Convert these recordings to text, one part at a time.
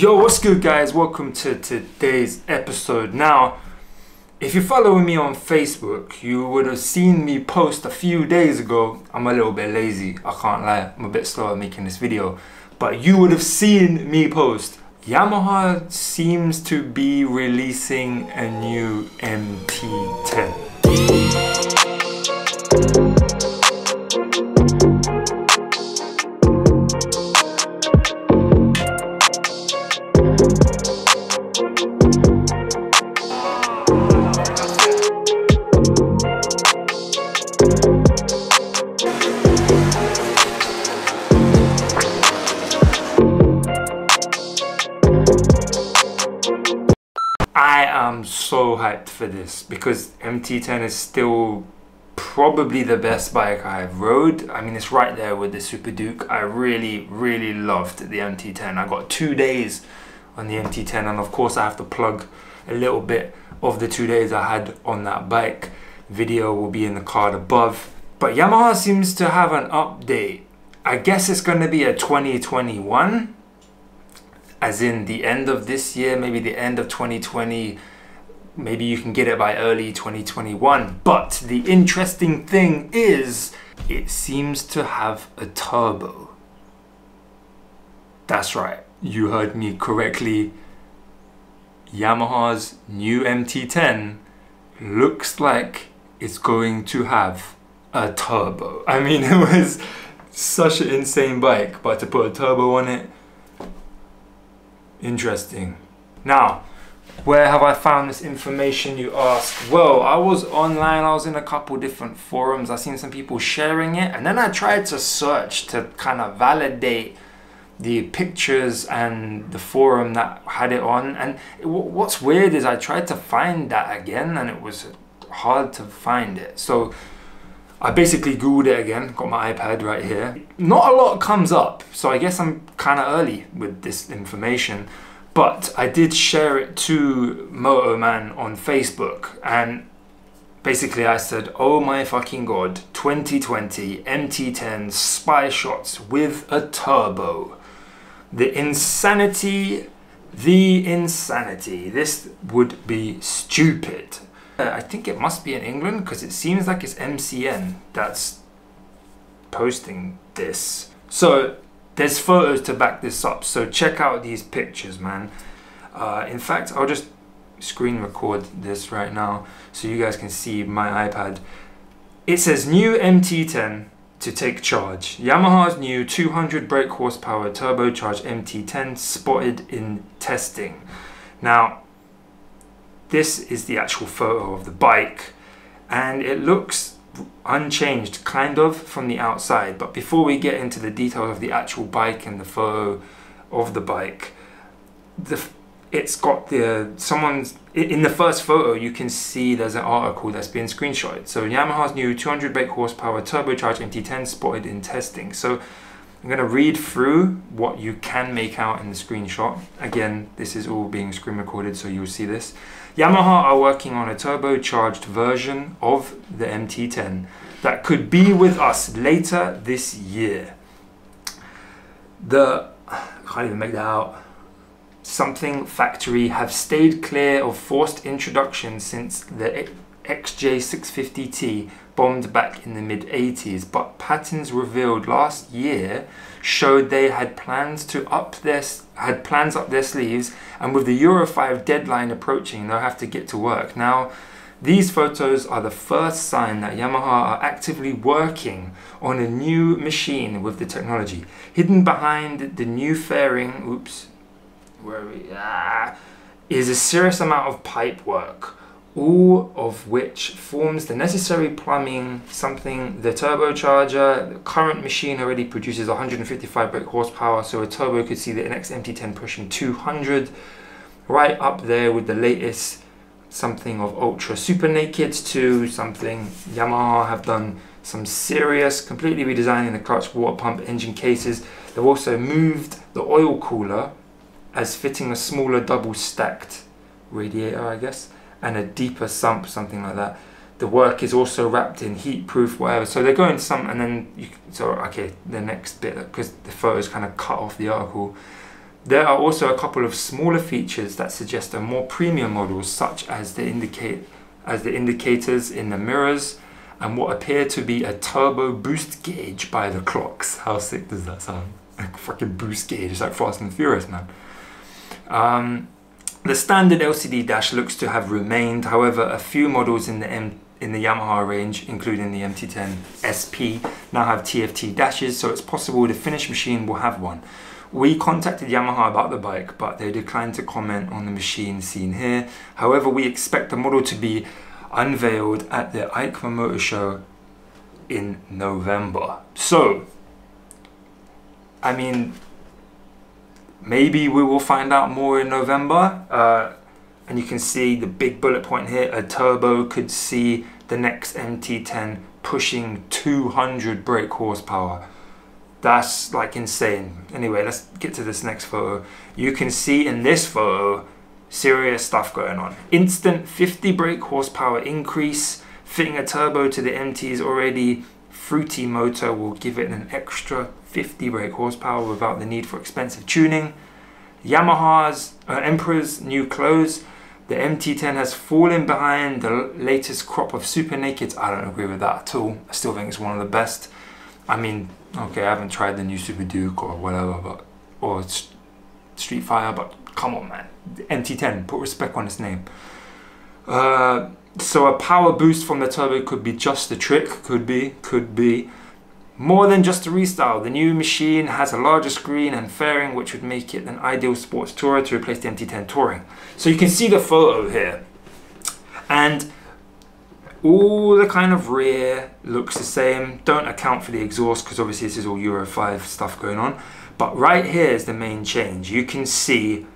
Yo, what's good guys? Welcome to today's episode. Now, if you're following me on Facebook, you would have seen me post a few days ago. I'm a little bit lazy, I can't lie. I'm a bit slow at making this video. But you would have seen me post. Yamaha seems to be releasing a new MT10. I am so hyped for this because MT10 is still probably the best bike I've rode. I mean, it's right there with the Super Duke. I really loved the MT10. I got 2 days on the MT10, and of course I have to plug a little bit of the 2 days I had on that bike. Video will be in the card above. But Yamaha seems to have an update. I guess it's going to be a 2021. As in the end of this year, maybe the end of 2020, maybe you can get it by early 2021. But the interesting thing is, it seems to have a turbo. That's right, you heard me correctly. Yamaha's new MT10 looks like it's going to have a turbo. I mean, it was such an insane bike, but to put a turbo on it, interesting. Now, where have I found this information, you ask? Well, I was online, I was in a couple different forums, I seen some people sharing it, and then I tried to search to kind of validate the pictures and the forum that had it on. And what's weird is I tried to find that again and it was hard to find it. So I basically Googled it again, got my iPad right here. Not a lot comes up, so I guess I'm kind of early with this information, but I did share it to Motoman on Facebook, and basically I said, oh my fucking god, 2020 MT10 spy shots with a turbo. The insanity, this would be stupid. I think it must be in England because it seems like it's MCN that's posting this. So there's photos to back this up, so check out these pictures, man. In fact, I'll just screen record this right now so you guys can see my iPad. It says new MT10 to take charge. Yamaha's new 200 brake horsepower turbocharged MT10 spotted in testing. Now, this is the actual photo of the bike, and it looks unchanged kind of from the outside. But before we get into the details of the actual bike and the photo of the bike, it's got someone's in the first photo you can see there's an article that's been screenshotted. So Yamaha's new 200 brake horsepower turbocharged MT10 spotted in testing. So I'm going to read through what you can make out in the screenshot. Again, this is all being screen recorded, so you'll see this. Yamaha are working on a turbocharged version of the MT10 that could be with us later this year. I can't even make that out. Something factory have stayed clear of forced introduction since the XJ650T bombed back in the mid-80s, but patterns revealed last year showed they had plans up their sleeves, and with the Euro 5 deadline approaching, they'll have to get to work. Now, these photos are the first sign that Yamaha are actively working on a new machine with the technology. Hidden behind the new fairing, is a serious amount of pipe work, all of which forms the necessary plumbing. The turbocharger, the current machine already produces 155 brake horsepower, so a turbo could see the next MT10 pushing 200, right up there with the latest something of ultra super nakeds to something. Yamaha have done some serious, completely redesigning the clutch, water pump, engine cases. They've also moved the oil cooler as fitting a smaller double stacked radiator, I guess, and a deeper sump, something like that. The work is also wrapped in heat proof, whatever. So they're going and then okay, the next bit, because the photos kind of cut off the article. There are also a couple of smaller features that suggest a more premium model, such as the indicators in the mirrors and what appear to be a turbo boost gauge by the clocks. How sick does that sound? Like fucking boost gauge, it's like Fast and Furious, man. The standard LCD dash looks to have remained. However, a few models in the Yamaha range, including the MT10 SP, now have TFT dashes, so it's possible the finished machine will have one. We contacted Yamaha about the bike, but they declined to comment on the machine seen here. However, we expect the model to be unveiled at the EICMA Motor Show in November. So, I mean, maybe we will find out more in November. And you can see the big bullet point here, a turbo could see the next MT10 pushing 200 brake horsepower. That's like insane. Anyway, let's get to this next photo. You can see in this photo serious stuff going on. Instant 50 brake horsepower increase. Fitting a turbo to the MT's already fruity motor will give it an extra 50 brake horsepower without the need for expensive tuning. Yamaha's Emperor's new clothes. The MT10 has fallen behind the latest crop of super nakeds. I don't agree with that at all. I still think it's one of the best. I mean, okay, I haven't tried the new Super Duke or whatever, but or Street Fighter, but come on, man. The MT10, put respect on its name. So a power boost from the turbo could be just the trick. Could be. More than just a restyle, the new machine has a larger screen and fairing, which would make it an ideal sports tourer to replace the MT10 Touring. So you can see the photo here, and all the kind of rear looks the same. Don't account for the exhaust because obviously this is all Euro 5 stuff going on. But right here is the main change. You can see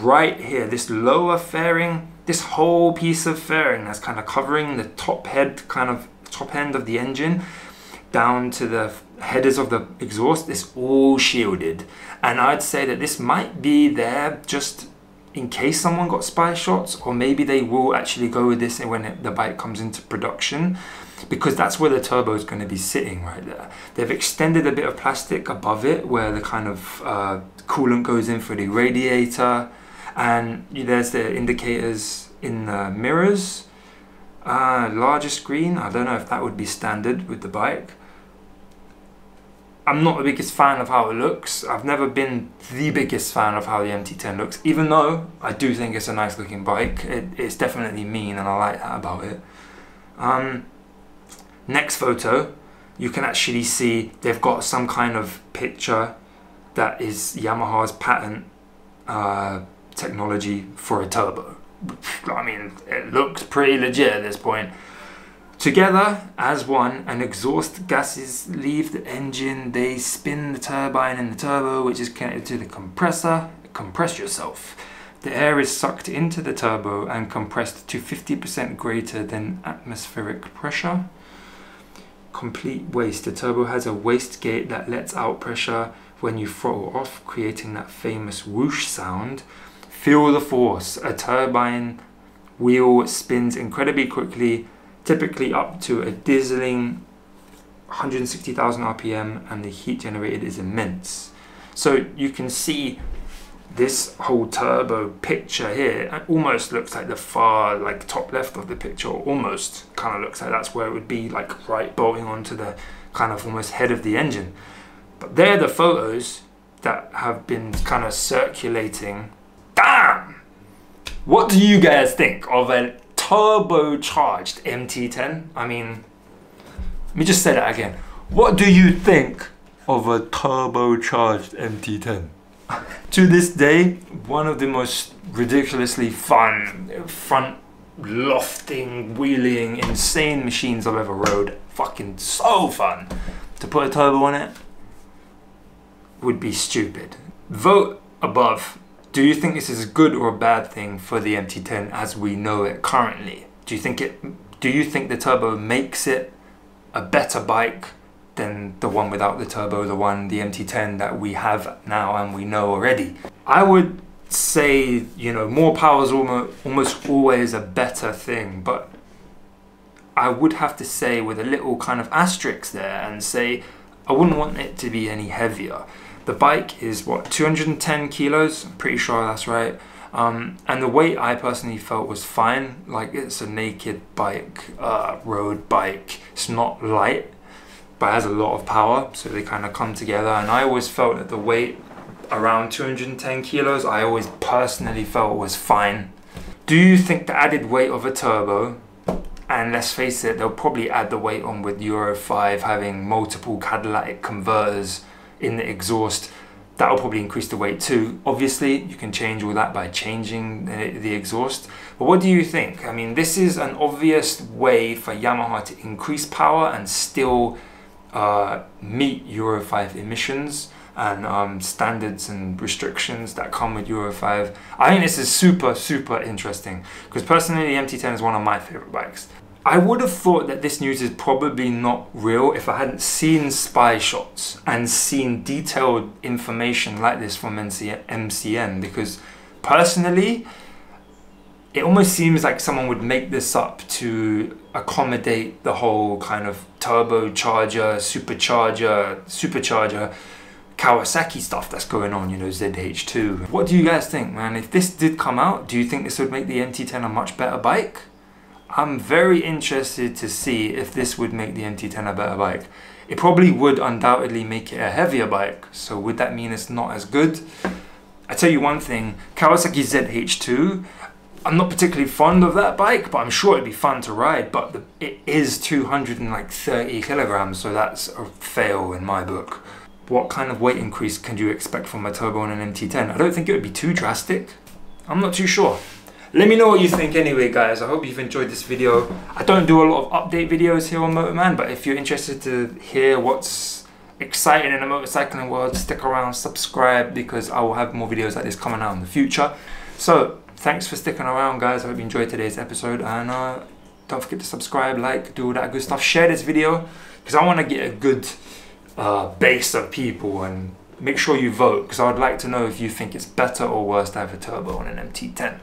right here, this lower fairing, this whole piece of fairing that's kind of covering the top head, kind of top end of the engine, down to the headers of the exhaust, is all shielded. And I'd say that this might be there just in case someone got spy shots, or maybe they will actually go with this when the bike comes into production, because that's where the turbo is going to be sitting right there. They've extended a bit of plastic above it where the kind of coolant goes in for the radiator, and there's the indicators in the mirrors. Larger screen, I don't know if that would be standard with the bike. I'm not the biggest fan of how it looks. I've never been the biggest fan of how the MT10 looks, even though I do think it's a nice looking bike. It's definitely mean, and I like that about it. Next photo, you can actually see they've got some kind of picture that is Yamaha's patent technology for a turbo. I mean, it looks pretty legit at this point. Together, as one, and exhaust gases leave the engine. They spin the turbine in the turbo, which is connected to the compressor. Compress yourself. The air is sucked into the turbo and compressed to 50% greater than atmospheric pressure. Complete waste. The turbo has a wastegate that lets out pressure when you throttle off, creating that famous whoosh sound. Feel the force. A turbine wheel spins incredibly quickly, typically up to a dizzying 160,000 RPM, and the heat generated is immense. So you can see this whole turbo picture here. It almost looks like the far, like top left of the picture, almost kind of looks like that's where it would be, like right bolting onto the kind of almost head of the engine. But they're the photos that have been kind of circulating. Damn! What do you guys think of a turbocharged MT10? I mean, let me just say that again. What do you think of a turbocharged MT10? To this day, one of the most ridiculously fun, front lofting, wheeling, insane machines I've ever rode. Fucking so fun. To put a turbo on it would be stupid. Vote above. Do you think this is a good or a bad thing for the MT10 as we know it currently? Do you think the turbo makes it a better bike than the one without the turbo, the MT10 that we have now and we know already? I would say, you know, more power is almost always a better thing, but I would have to say with a little kind of asterisk there and say I wouldn't want it to be any heavier. The bike is what, 210 kilos? I'm pretty sure that's right. And the weight I personally felt was fine. Like, it's a naked bike, road bike. It's not light, but it has a lot of power, so they kind of come together. And I always felt that the weight around 210 kilos, I always personally felt was fine. Do you think the added weight of a turbo, and let's face it, they'll probably add the weight on with Euro 5 having multiple catalytic converters in the exhaust, that'll probably increase the weight too. Obviously, you can change all that by changing the exhaust. But what do you think? I mean, this is an obvious way for Yamaha to increase power and still meet Euro 5 emissions and standards and restrictions that come with Euro 5. I think this is super, super interesting because personally, the MT10 is one of my favorite bikes. I would have thought that this news is probably not real if I hadn't seen spy shots and seen detailed information like this from MCN, because personally, it almost seems like someone would make this up to accommodate the whole kind of turbocharger, supercharger, Kawasaki stuff that's going on, you know, ZH2. What do you guys think, man? If this did come out, do you think this would make the MT10 a much better bike? I'm very interested to see if this would make the MT10 a better bike. It probably would undoubtedly make it a heavier bike, so would that mean it's not as good? I tell you one thing, Kawasaki ZH2, I'm not particularly fond of that bike, but I'm sure it'd be fun to ride, but it is 230 kilograms, so that's a fail in my book. What kind of weight increase can you expect from a turbo on an MT10? I don't think it would be too drastic. I'm not too sure. Let me know what you think anyway, guys. I hope you've enjoyed this video. I don't do a lot of update videos here on Motoman, but if you're interested to hear what's exciting in the motorcycling world, stick around, subscribe, because I will have more videos like this coming out in the future. So, thanks for sticking around, guys. I hope you enjoyed today's episode, and don't forget to subscribe, like, do all that good stuff. Share this video, because I want to get a good base of people, and make sure you vote, because I would like to know if you think it's better or worse to have a turbo on an MT10.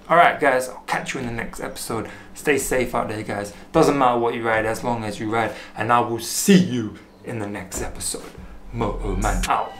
Alright guys, I'll catch you in the next episode. Stay safe out there, guys. Doesn't matter what you ride, as long as you ride. And I will see you in the next episode. Motoman out.